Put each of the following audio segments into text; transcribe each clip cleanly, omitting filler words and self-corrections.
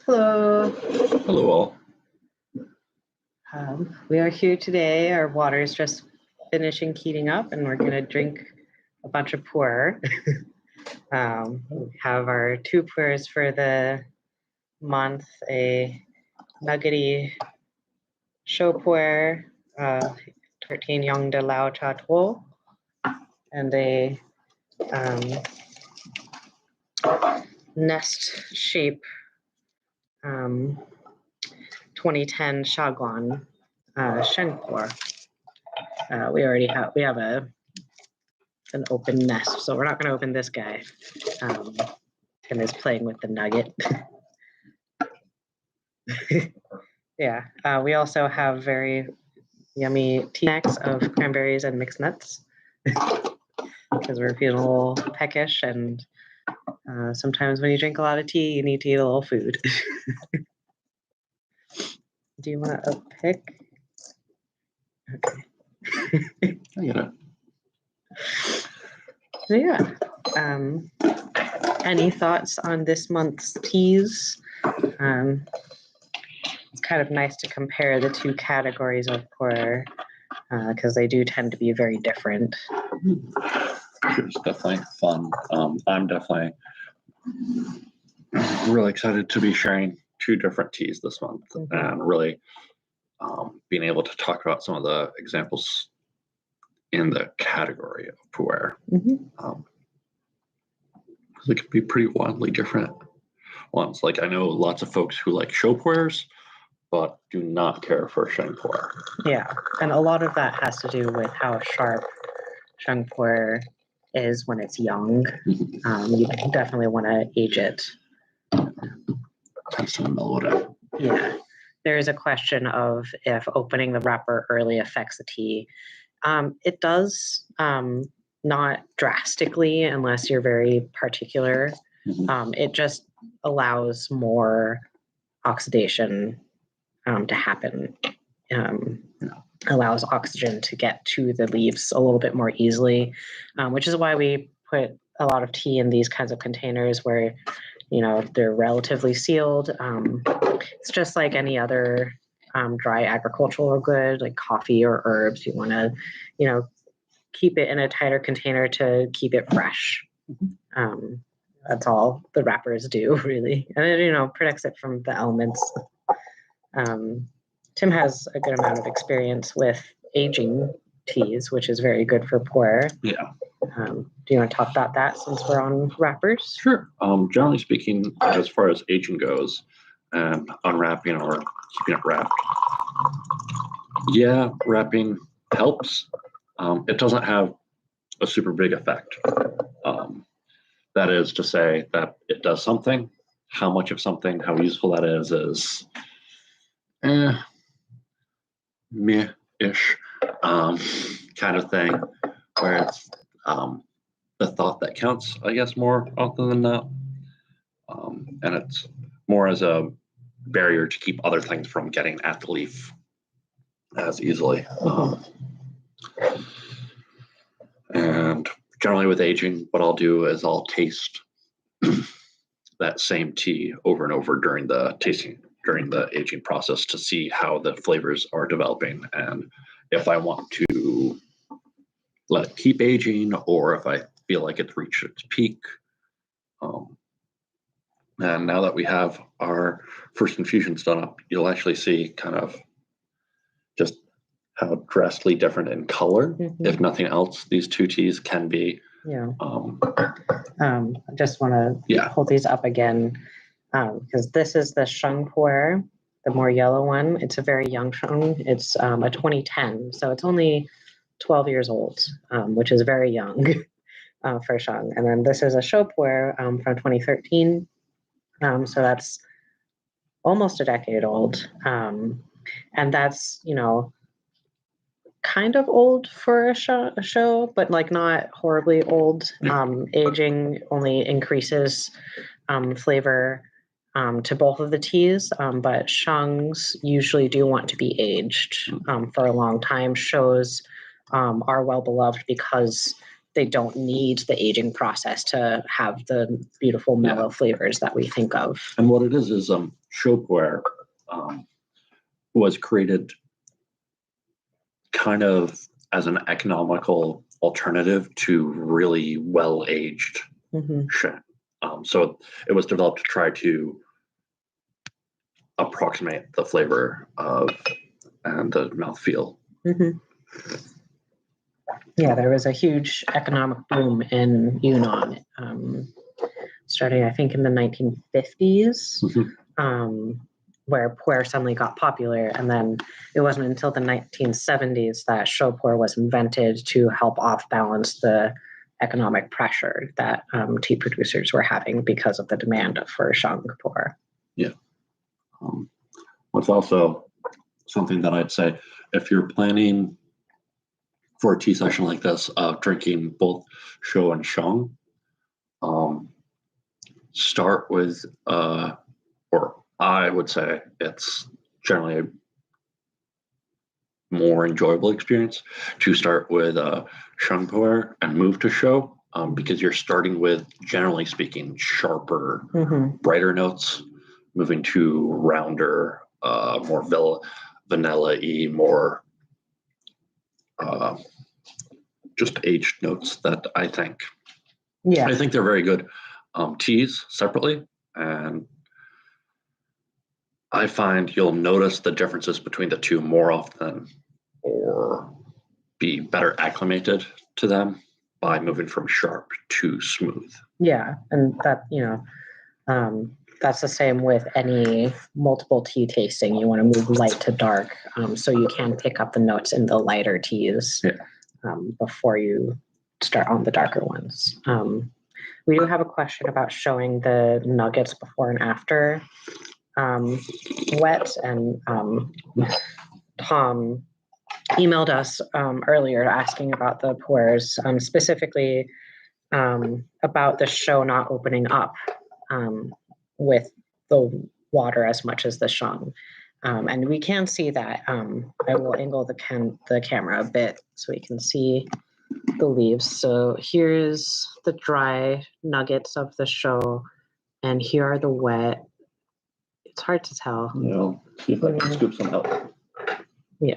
Hello. Hello all. We are here today. Our water is just finishing heating up and we're going to drink a bunch of pu'er. We have our two pu'ers for the month, a nuggety Shou Pu'er, 13 Yong de Lao Cha Tuo, and a nest shape 2010 Shaguan Sheng Pu'er. We have an open nest, so we're not going to open this guy. Tim is playing with the nugget. Yeah, we also have very yummy tea snacks of cranberries and mixed nuts because we're feeling a little peckish, and sometimes when you drink a lot of tea, you need to eat a little food. Do you want to pick? Okay. Yeah. So yeah, any thoughts on this month's teas? It's kind of nice to compare the two categories of pu'er because they do tend to be very different. It's definitely fun. I'm definitely really excited to be sharing two different teas this month and really being able to talk about some of the examples in the category of pu'er. They can be pretty wildly different ones. Like I know lots of folks who like Shou Pu'ers, but do not care for Sheng Pu'er. Yeah, and a lot of that has to do with how sharp Sheng Pu'er is when it's young. You definitely want to age it. Tends to mellow it out. Yeah, there is a question of if opening the wrapper early affects the tea. It does, not drastically unless you're very particular. It just allows more oxidation to happen. Allows oxygen to get to the leaves a little bit more easily, which is why we put a lot of tea in these kinds of containers where, they're relatively sealed. It's just like any other dry agricultural good, like coffee or herbs. You want to, keep it in a tighter container to keep it fresh. That's all the wrappers do, really. And it, protects it from the elements. Tim has a good amount of experience with aging teas, which is very good for pu'er. Yeah. Do you want to talk about that since we're on wrappers? Sure. Generally speaking, as far as aging goes, and unwrapping or keeping it wrapped, yeah, wrapping helps. It doesn't have a super big effect. That is to say that it does something. How much of something, how useful that is meh-ish kind of thing, where it's the thought that counts, I guess, more often than not. And it's more as a barrier to keep other things from getting at the leaf as easily. And generally with aging, what I'll do is I'll taste that same tea over and over during the aging process to see how the flavors are developing and if I want to let it keep aging or if I feel like it's reached its peak. And now that we have our first infusions done up, you'll actually see kind of just how drastically different in color, if nothing else, these two teas can be. Yeah. I just want to hold these up again because this is the Sheng Pu'er, the more yellow one. It's a very young Sheng. It's a 2010, so it's only 12 years old, which is very young for Sheng. And then this is a Shou Pu'er from 2013, so that's almost a decade old. And that's, kind of old for a show, but like not horribly old. Aging only increases flavor to both of the teas, but Shengs usually do want to be aged for a long time. Shows are well beloved because they don't need the aging process to have the beautiful mellow flavors that we think of. And what it is Shou Pu'er was created kind of as an economical alternative to really well-aged Sheng. So it was developed to try to approximate the flavor of and the mouthfeel. Yeah, there was a huge economic boom in Yunnan, starting, I think, in the 1950s, where pu'er suddenly got popular. And then it wasn't until the 1970s that Shou Pu'er was invented to help off-balance the economic pressure that tea producers were having because of the demand for Sheng Pu'er. Yeah. What's also something that I'd say, if you're planning for a tea session like this of drinking both Shou and Sheng, start with, or I would say it's generally a more enjoyable experience to start with Sheng Pu'er and move to Shou, because you're starting with, generally speaking, sharper, brighter notes, moving to rounder, more vanilla-y, more just aged notes that I think they're very good teas separately, and I find you'll notice the differences between the two more often or be better acclimated to them by moving from sharp to smooth. Yeah, and that, that's the same with any multiple tea tasting. You want to move light to dark, so you can pick up the notes in the lighter teas before you start on the darker ones. We do have a question about showing the nuggets before and after wet, and Tom emailed us earlier asking about the pu'ers, specifically about the Shou not opening up with the water as much as the Sheng. And we can see that. I will angle the camera a bit so we can see the leaves. So here's the dry nuggets of the Shou, and here are the wet. It's hard to tell. See if I can scoop some out. Yeah.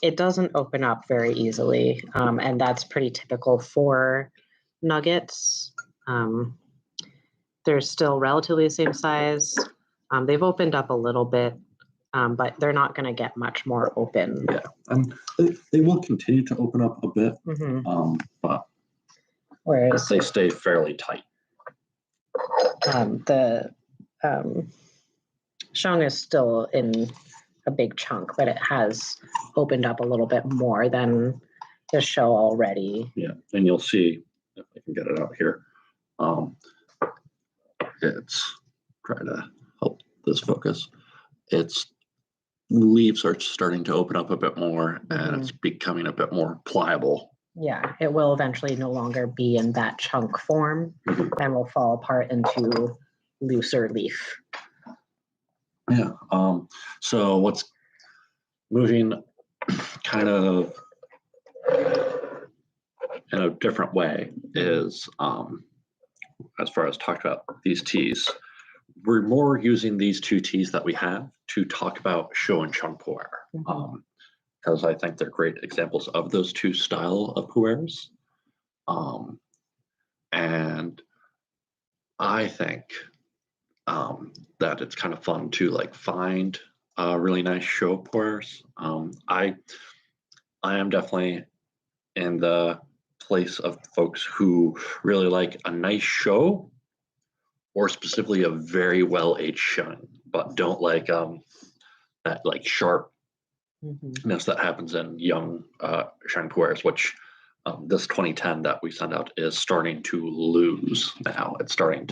It doesn't open up very easily, and that's pretty typical for nuggets. They're still relatively the same size. They've opened up a little bit, but they're not going to get much more open. Yeah, and they will continue to open up a bit, but whereas they stay fairly tight. The Sheng is still in a big chunk, but it has opened up a little bit more than the Shou already. Yeah, and you'll see if I can get it out here. It's trying to help this focus. Its leaves are starting to open up a bit more, and it's becoming a bit more pliable. Yeah, it will eventually no longer be in that chunk form and will fall apart into looser leaf. Yeah. So what's moving kind of in a different way is, as far as talk about these teas, we're more using these two teas that we have to talk about Shou and Sheng Pu'er, because I think they're great examples of those two style of pu'ers. And I think that it's kind of fun to like find really nice Shou Pu'ers. I am definitely in the place of folks who really like a nice Shou, or specifically a very well-aged Sheng, but don't like that like sharpness that happens in young Sheng Pu'ers, which this 2010 that we send out is starting to lose now. It's starting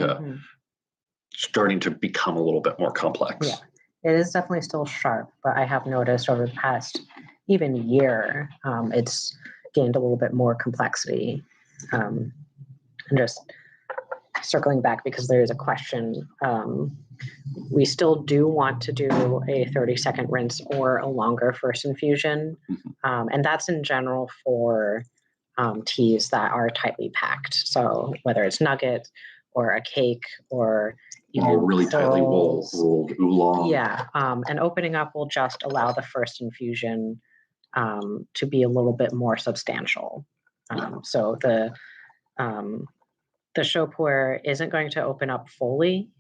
to become a little bit more complex. Yeah, it is definitely still sharp, but I have noticed over the past even year, it's gained a little bit more complexity. And just circling back, because there is a question, we still do want to do a 30-second rinse or a longer first infusion, and that's in general for teas that are tightly packed. So whether it's nugget or a cake, or even Or really tightly pearls. rolled oolong. Yeah, and opening up will just allow the first infusion to be a little bit more substantial. So the Shou Pu'er isn't going to open up fully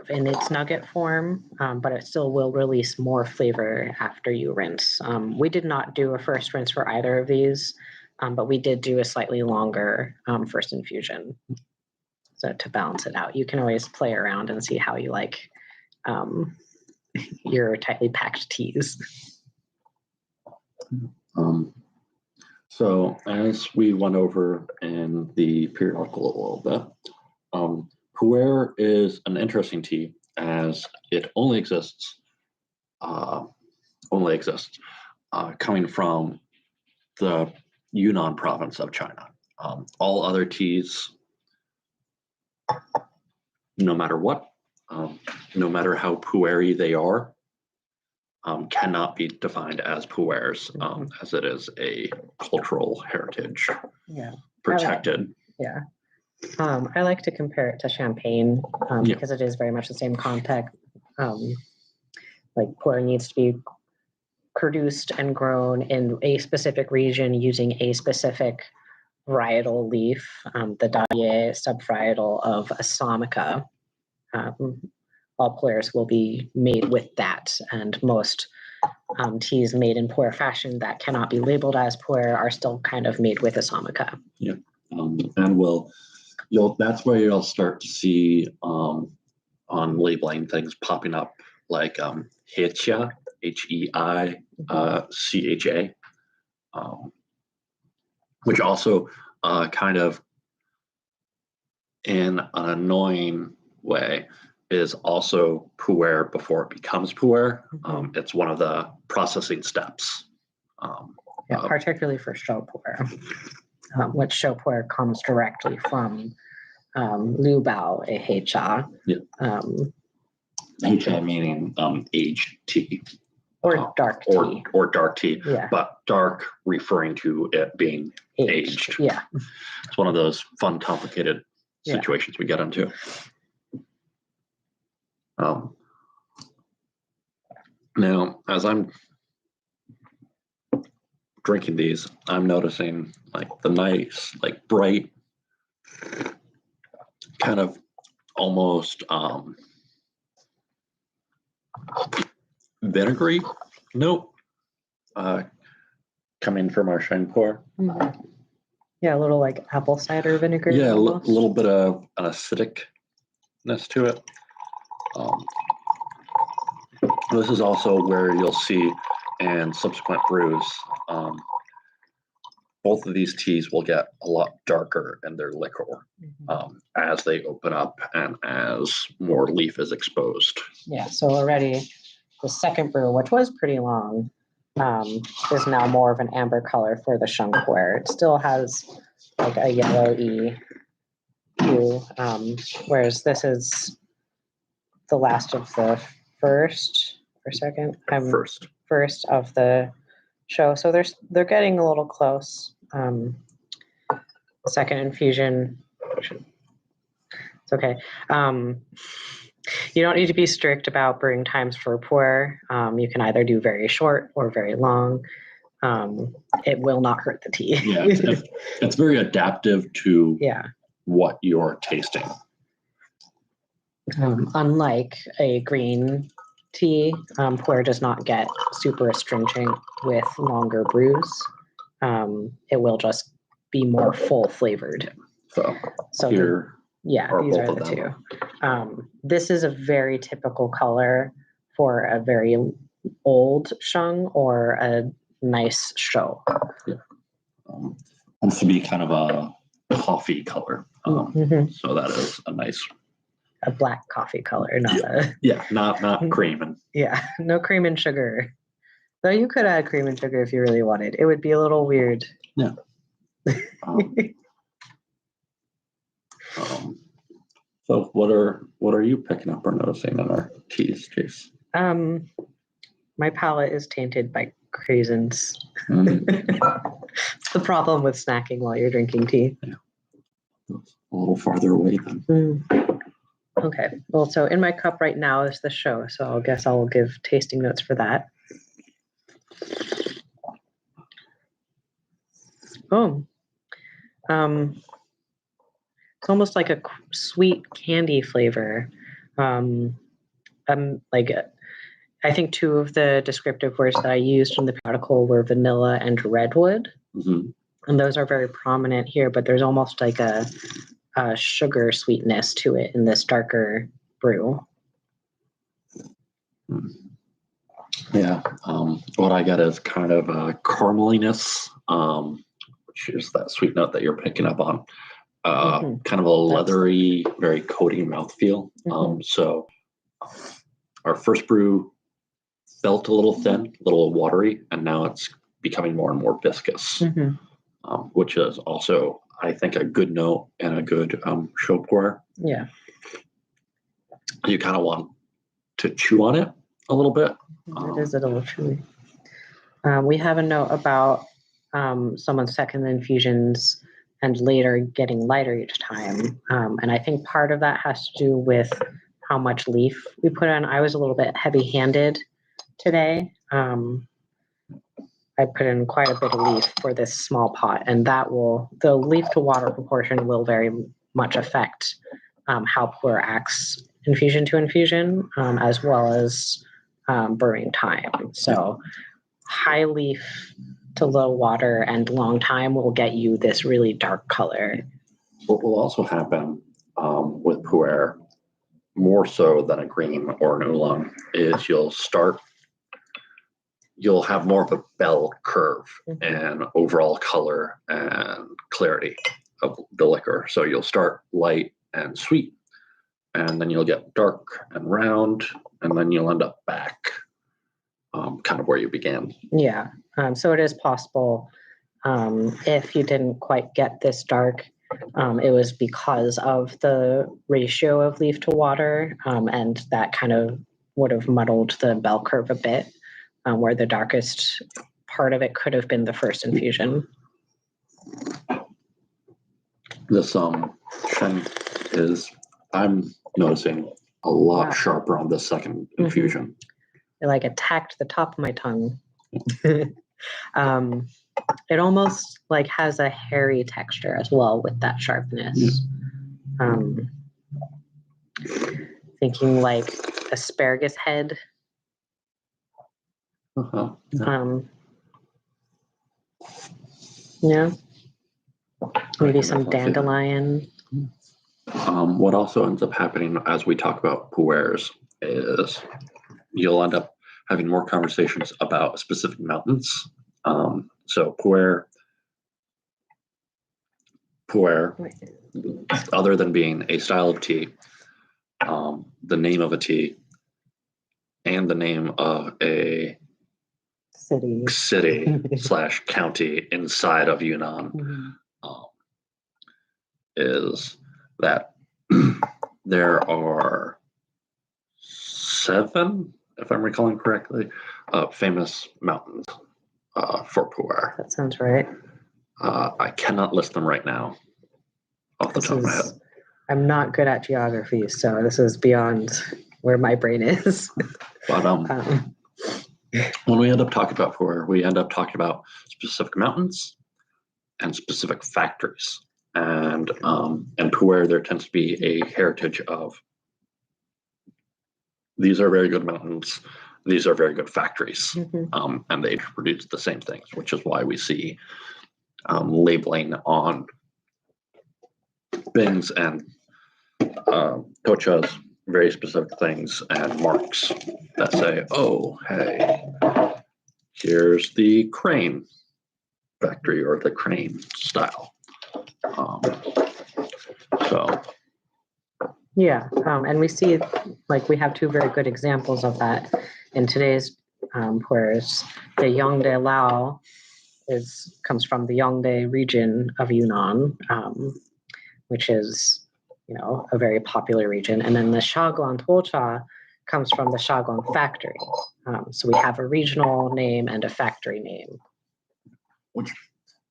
in its nugget form, but it still will release more flavor after you rinse. We did not do a first rinse for either of these, but we did do a slightly longer first infusion. So to balance it out, you can always play around and see how you like your tightly packed teas. So as we went over in the periodical a little bit, Pu'er is an interesting tea as it only exists coming from the Yunnan province of China. All other teas, no matter what, no matter how pu'er-y they are, cannot be defined as pu'ers, as it is a cultural heritage protected. Yeah. I like to compare it to champagne because it is very much the same context. Like pu'er needs to be produced and grown in a specific region using a specific varietal leaf, the Dadier subvarietal of Assamica. All pu'ers will be made with that, and most teas made in pu'er fashion that cannot be labeled as pu'er are still kind of made with Assamica. Yeah, and that's where you'll start to see on labeling things popping up like Heicha, Heicha, which also kind of, in an annoying way, is also pu'er before it becomes pu'er. It's one of the processing steps. Particularly for Shou Pu'er, which Shou Pu'er comes directly from Liu Bao, a Heicha. Heicha meaning aged tea. Or dark tea. Or dark tea, yeah. But dark referring to it being aged. Yeah. It's one of those fun, complicated situations we get into. Now, as I'm drinking these, I'm noticing like the nice, like bright, kind of almost vinegary note coming from our Sheng Pu'er. Yeah, a little like apple cider vinegar. Yeah, a little bit of an acidicness to it. This is also where you'll see in subsequent brews, both of these teas will get a lot darker in their liquor as they open up and as more leaf is exposed. Yeah, so already the second brew, which was pretty long, is now more of an amber color for the Sheng Pu'er. It still has like a yellowy hue, whereas this is the last of the first of the show. So they're getting a little close. Second infusion. It's okay. You don't need to be strict about brewing times for pu'er. You can either do very short or very long. It will not hurt the tea. It's very adaptive to what you're tasting. Unlike a green tea, pu'er does not get super astringent with longer brews. It will just be more full flavored. So here, these are the two. This is a very typical color for a very old Sheng or a nice Shou. Tends to be kind of a coffee color. So that is a nice. A black coffee color, not cream and no cream and sugar. Though you could add cream and sugar if you really wanted. It would be a little weird. Yeah. So what are you picking up or noticing in our teas, Chase? My palate is tainted by craisins. It's the problem with snacking while you're drinking tea. Yeah. a little farther away then. Okay. Well, so in my cup right now is the show, so I guess I'll give tasting notes for that. Oh, it's almost like a sweet candy flavor. Like I think two of the descriptive words that I used in the article were vanilla and redwood, and those are very prominent here. But there's almost like a sugar sweetness to it in this darker brew. Yeah, what I get is kind of a carameliness, which is that sweet note that you're picking up on. Kind of a leathery, very coaty mouthfeel. So our first brew felt a little thin, a little watery, and now it's becoming more and more viscous, which is also, I think, a good note and a good Shou Pu'er. Yeah. You kind of want to chew on it a little bit. It is a little chewy. We have a note about someone's second infusions and later getting lighter each time. And I think part of that has to do with how much leaf we put on. I was a little bit heavy-handed today. I put in quite a bit of leaf for this small pot, and the leaf to water proportion will very much affect how pu'er acts infusion to infusion, as well as brewing time. So high leaf to low water and long time will get you this really dark color. What will also happen with pu'er, more so than a green or an oolong, is you'll have more of a bell curve and overall color and clarity of the liquor. So you'll start light and sweet, and then you'll get dark and round, and then you'll end up back kind of where you began. Yeah. So it is possible if you didn't quite get this dark, it was because of the ratio of leaf to water, and that kind of would have muddled the bell curve a bit, where the darkest part of it could have been the first infusion. This Sheng is, I'm noticing, a lot sharper on the second infusion. It like attacked the top of my tongue. It almost like has a hairy texture as well with that sharpness. Thinking like asparagus head. Yeah. Maybe some dandelion. What also ends up happening as we talk about pu'ers is you'll end up having more conversations about specific mountains. So pu'er, other than being a style of tea, the name of a tea, and the name of a city / county inside of Yunnan, is that there are 7, if I'm recalling correctly, famous mountains for pu'er. That sounds right. I cannot list them right now off the top of my head. I'm not good at geography, so this is beyond where my brain is. But when we end up talking about pu'er, we end up talking about specific mountains and specific factories. And pu'er, there tends to be a heritage of these are very good mountains, these are very good factories, and they produce the same things, which is why we see labeling on bins and tochas, very specific things and marks that say, oh, hey, here's the crane factory or the crane style. And we see like we have 2 very good examples of that in today's pu'ers. The Yongde Lao comes from the Yongde region of Yunnan, which is a very popular region, and then the Shaguan Tocha comes from the Shaguan factory. So we have a regional name and a factory name, which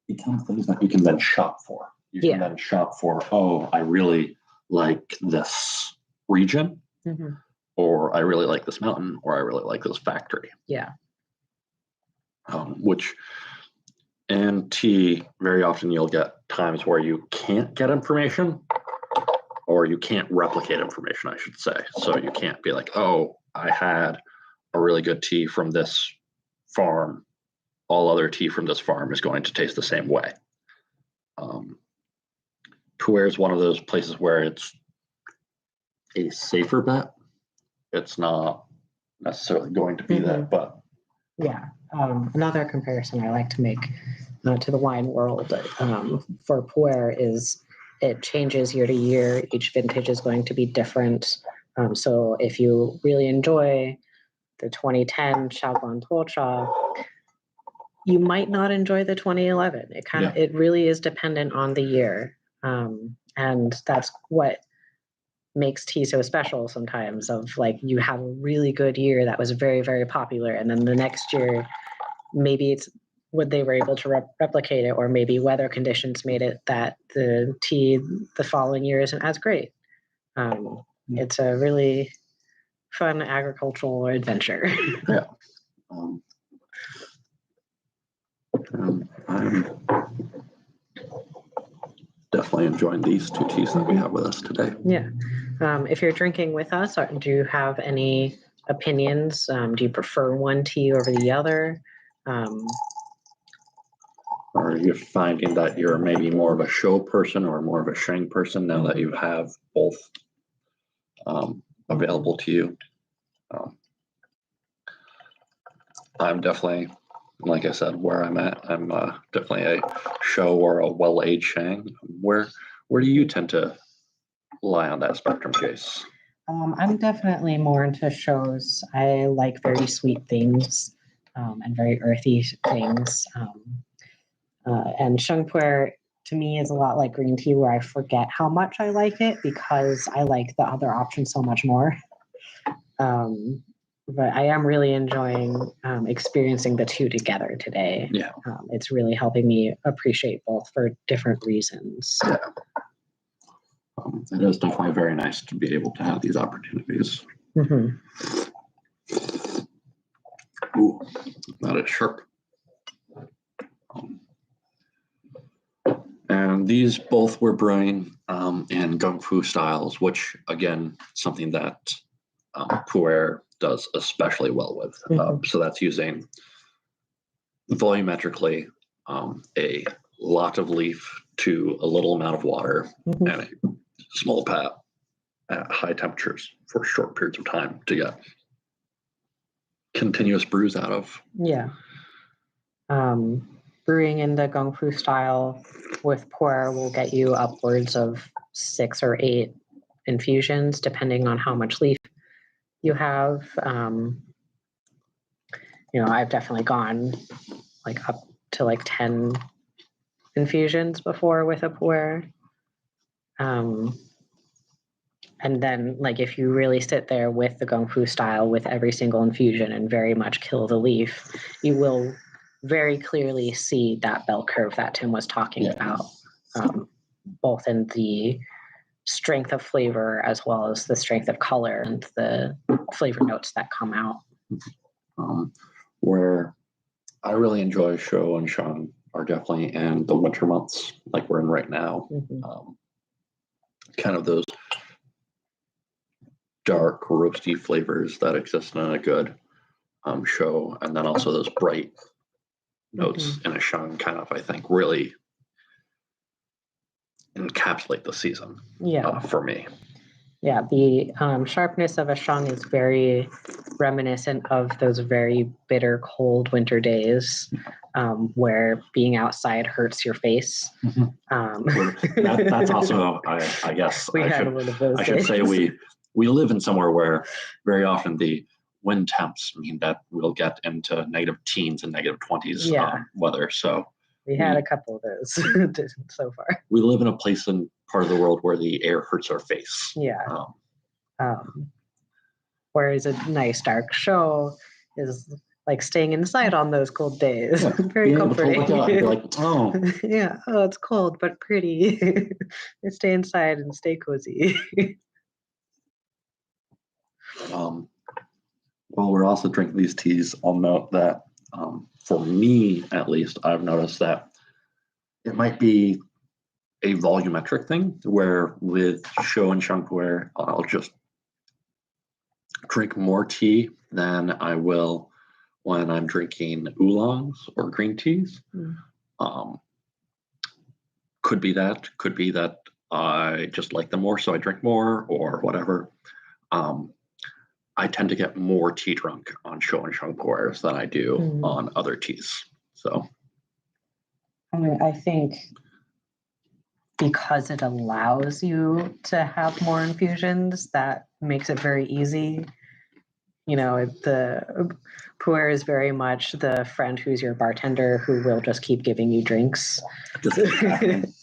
become things that you can then shop for. You can Yeah. then shop for, oh, I really like this region, or I really like this mountain, or I really like this factory. Yeah. Which in tea, very often you'll get times where you can't get information, or you can't replicate information, I should say. So you can't be like, oh, I had a really good tea from this farm. All other tea from this farm is going to taste the same way. Pu'er is one of those places where it's a safer bet. It's not necessarily going to be that, but yeah. Another comparison I like to make to the wine world for Pu'er is it changes year to year. Each vintage is going to be different. So if you really enjoy the 2010 Shaoguan Tuocha, you might not enjoy the 2011. It really is dependent on the year. And that's what makes tea so special sometimes, of like you have a really good year that was very, very popular. And then the next year, maybe it's what they were able to replicate it, or maybe weather conditions made it that the tea the following year isn't as great. It's a really fun agricultural adventure. Yeah. I'm definitely enjoying these two teas that we have with us today. Yeah. If you're drinking with us, do you have any opinions? Do you prefer one tea over the other? Are you finding that you're maybe more of a Shou person or more of a Sheng person now that you have both available to you? I'm definitely, like I said, where I'm at. I'm definitely a Shou or a well-aged Sheng. Where do you tend to lie on that spectrum, Jace? I'm definitely more into shows. I like very sweet things and very earthy things. And Sheng Pu'er to me is a lot like green tea, where I forget how much I like it because I like the other option so much more. But I am really enjoying experiencing the two together today. Yeah. It's really helping me appreciate both for different reasons. Yeah. It is definitely very nice to be able to have these opportunities. Ooh, that is sharp. And these both were brewing in Gung Fu styles, which again, something that Pu'er does especially well with. So that's using volumetrically a lot of leaf to a little amount of water and a small pat at high temperatures for short periods of time to get continuous brews out of. Yeah. Brewing in the Gung Fu style with Pu'er will get you upwards of 6 or 8 infusions, depending on how much leaf you have. I've definitely gone like up to like 10 infusions before with a Pu'er. And then, like, if you really sit there with the Gung Fu style with every single infusion and very much kill the leaf, you will very clearly see that bell curve that Tim was talking about, both in the strength of flavor as well as the strength of color and the flavor notes that come out. Where I really enjoy Shou and Sheng are definitely in the winter months, like we're in right now. Kind of those dark, roasty flavors that exist in a good Shou, and then also those bright notes in a Sheng kind of, I think, really encapsulate the season for me. Yeah, the sharpness of a Sheng is very reminiscent of those very bitter, cold winter days where being outside hurts your face. That's also, I guess, I should say we live in somewhere where very often the wind temps mean that we'll get into negative teens and negative 20s weather. So we had a couple of those so far. We live in a place and part of the world where the air hurts our face. Yeah. Whereas a nice dark Shou is like staying inside on those cold days. Yeah, Very being able to comforting. look out and be like, oh, Yeah. Oh, it's cold but pretty. Stay inside and stay cozy. While we're also drinking these teas, I'll note that for me, at least, I've noticed that it might be a volumetric thing where with Shou and Sheng Pu'er, I'll just drink more tea than I will when I'm drinking oolongs or green teas. Um, could be that I just like them more, so I drink more or whatever. I tend to get more tea drunk on Shou and Sheng Pu'ers than I do on other teas. So I think because it allows you to have more infusions, that makes it very easy. You know, the pu'er is very much the friend who's your bartender who will just keep giving you drinks.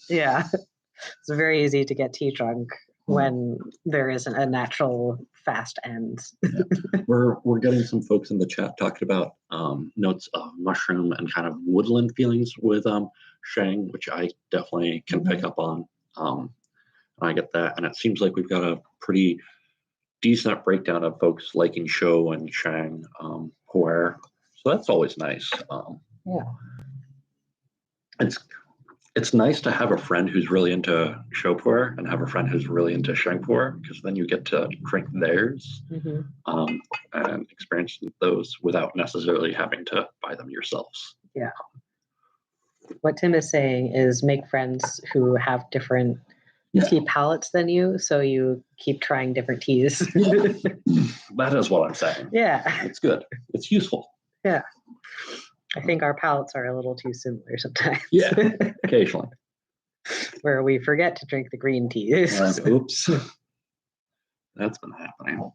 Yeah. It's very easy to get tea drunk when there isn't a natural fast end. Yeah. We're getting some folks in the chat talking about notes of mushroom and kind of woodland feelings with Sheng, which I definitely can pick up on. I get that, and it seems like we've got a pretty decent breakdown of folks liking Shou and Sheng Pu'er, so that's always nice. Yeah, it's nice to have a friend who's really into Shou Pu'er and have a friend who's really into Sheng Pu'er, because then you get to drink theirs and experience those without necessarily having to buy them yourselves. Yeah. What Tim is saying is make friends who have different tea palettes than you, so you keep trying different teas. That is what I'm saying. Yeah. It's good. It's useful. Yeah. I think our palates are a little too similar sometimes. Yeah, occasionally. Where we forget to drink the green teas. Like, oops. That's been happening.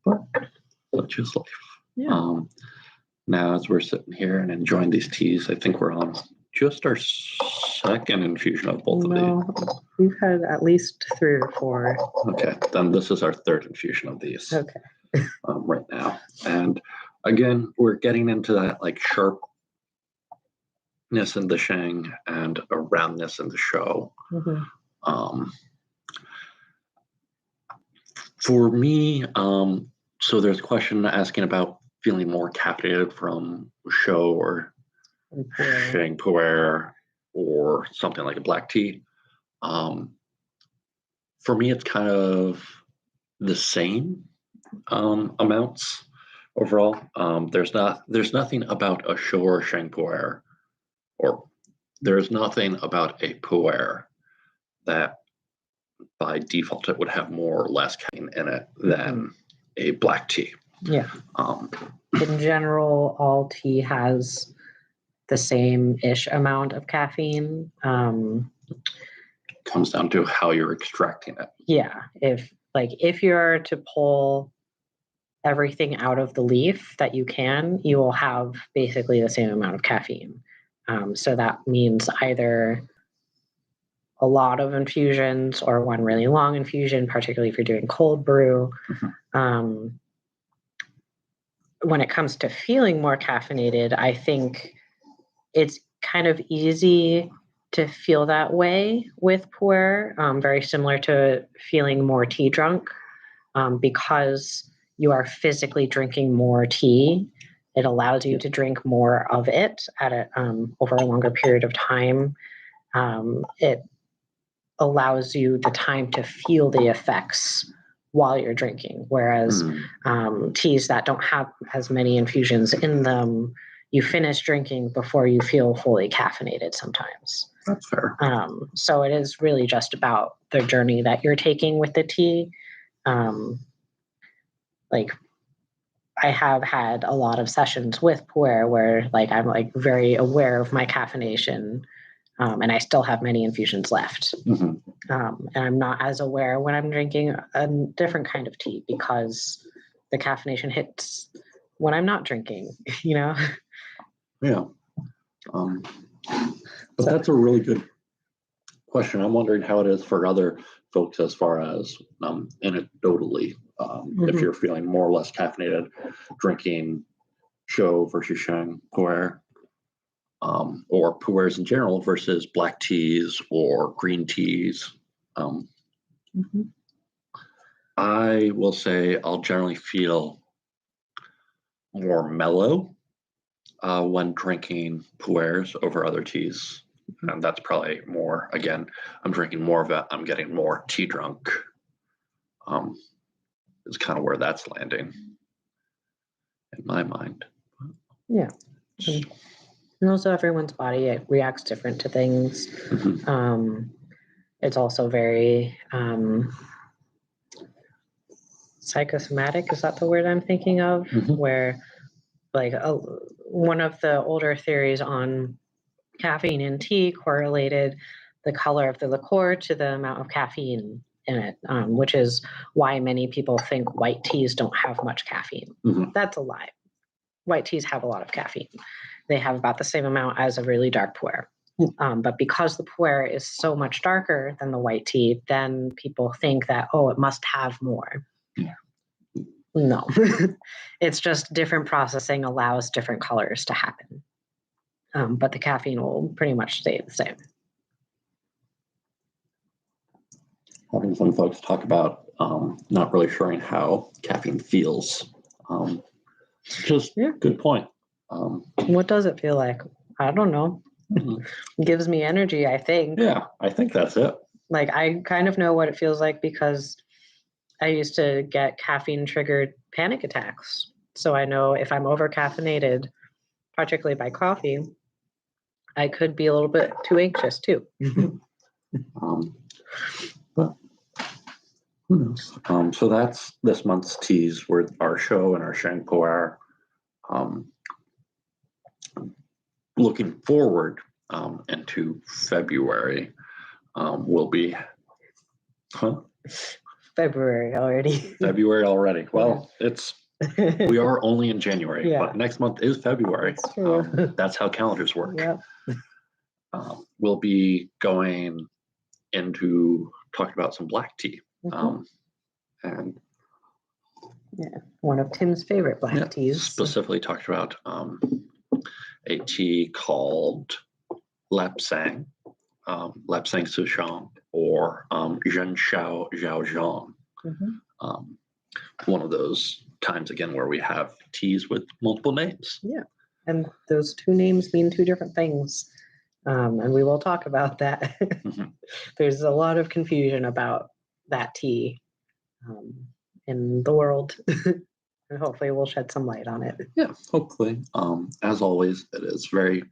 But such is life. Yeah. Now, as we're sitting here and enjoying these teas, I think we're on just our second infusion of both of these. We've had at least 3 or 4. Okay, then this is our third infusion of these. Okay. Right now. And again, we're getting into that like sharpness in the Sheng and a roundness in the Shou. For me, so there's a question asking about feeling more caffeinated from Shou or Sheng Pu'er or something like a black tea. For me, it's kind of the same amounts overall. There's nothing about a Shou or Sheng Pu'er, or there's nothing about a Pu'er that by default it would have more or less caffeine in it than a black tea. Yeah. In general, all tea has the same-ish amount of caffeine. Comes down to how you're extracting it. Yeah. If you're to pull everything out of the leaf that you can, you will have basically the same amount of caffeine. So that means either a lot of infusions or one really long infusion, particularly if you're doing cold brew. When it comes to feeling more caffeinated, I think it's kind of easy to feel that way with pu'er, very similar to feeling more tea drunk, because you are physically drinking more tea. It allows you to drink more of it over a longer period of time. It allows you the time to feel the effects while you're drinking, whereas teas that don't have as many infusions in them, you finish drinking before you feel fully caffeinated sometimes. That's fair. So it is really just about the journey that you're taking with the tea. I have had a lot of sessions with pu'er where I'm very aware of my caffeination, and I still have many infusions left. And I'm not as aware when I'm drinking a different kind of tea because the caffeination hits when I'm not drinking, Yeah. But that's a really good question. I'm wondering how it is for other folks as far as anecdotally, if you're feeling more or less caffeinated, drinking Shou versus Sheng Pu'er, or Pu'ers in general versus black teas or green teas. I will say I'll generally feel more mellow when drinking Pu'ers over other teas. And that's probably more, again, I'm drinking more of it. I'm getting more tea drunk. Is kind of where that's landing in my mind. Yeah. And also everyone's body, it reacts different to things. It's also very psychosomatic, is that the word I'm thinking of? Where like one of the older theories on caffeine in tea correlated the color of the liqueur to the amount of caffeine in it, which is why many people think white teas don't have much caffeine. That's a lie. White teas have a lot of caffeine. They have about the same amount as a really dark pu'er. But because the pu'er is so much darker than the white tea, then people think that, oh, it must have more. No, it's just different processing allows different colors to happen. But the caffeine will pretty much stay the same. Having some folks talk about not really sure how caffeine feels. Just good point. What does it feel like? I don't know. It gives me energy, I think. Yeah, I think that's it. Like, I kind of know what it feels like because I used to get caffeine-triggered panic attacks. So I know if I'm over-caffeinated, particularly by coffee, I could be a little bit too anxious, too. But who knows? So that's this month's teas with our Shou and our Sheng Pu'er. Looking forward into February, will be February already. February already. Well, we are only in January, but next month is February. That's true. That's how calendars work. Yep. We'll be going into talking about some black tea. And one of Tim's favorite black teas. Specifically talked about a tea called Lapsang, Lapsang Souchong, or Zhen Shao Zhao Zhang. One of those times again where we have teas with multiple names. Yeah, and those two names mean two different things. And we will talk about that. There's a lot of confusion about that tea in the world. And hopefully we'll shed some light on it. Yeah, hopefully. As always, it is very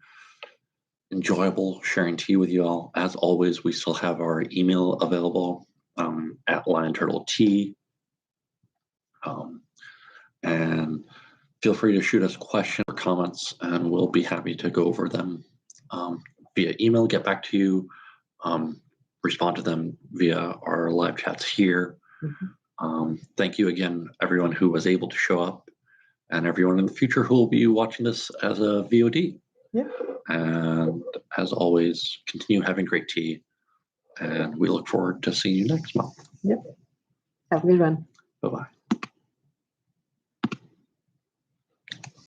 enjoyable sharing tea with you all. As always, we still have our email available at Lion Turtle Tea. And feel free to shoot us questions or comments, and we'll be happy to go over them via email, get back to you, respond to them via our live chats here. Thank you again, everyone who was able to show up, and everyone in the future who will be watching this as a VOD. And as always, continue having great tea, and we look forward to seeing you next month. Have a good one. Bye-bye.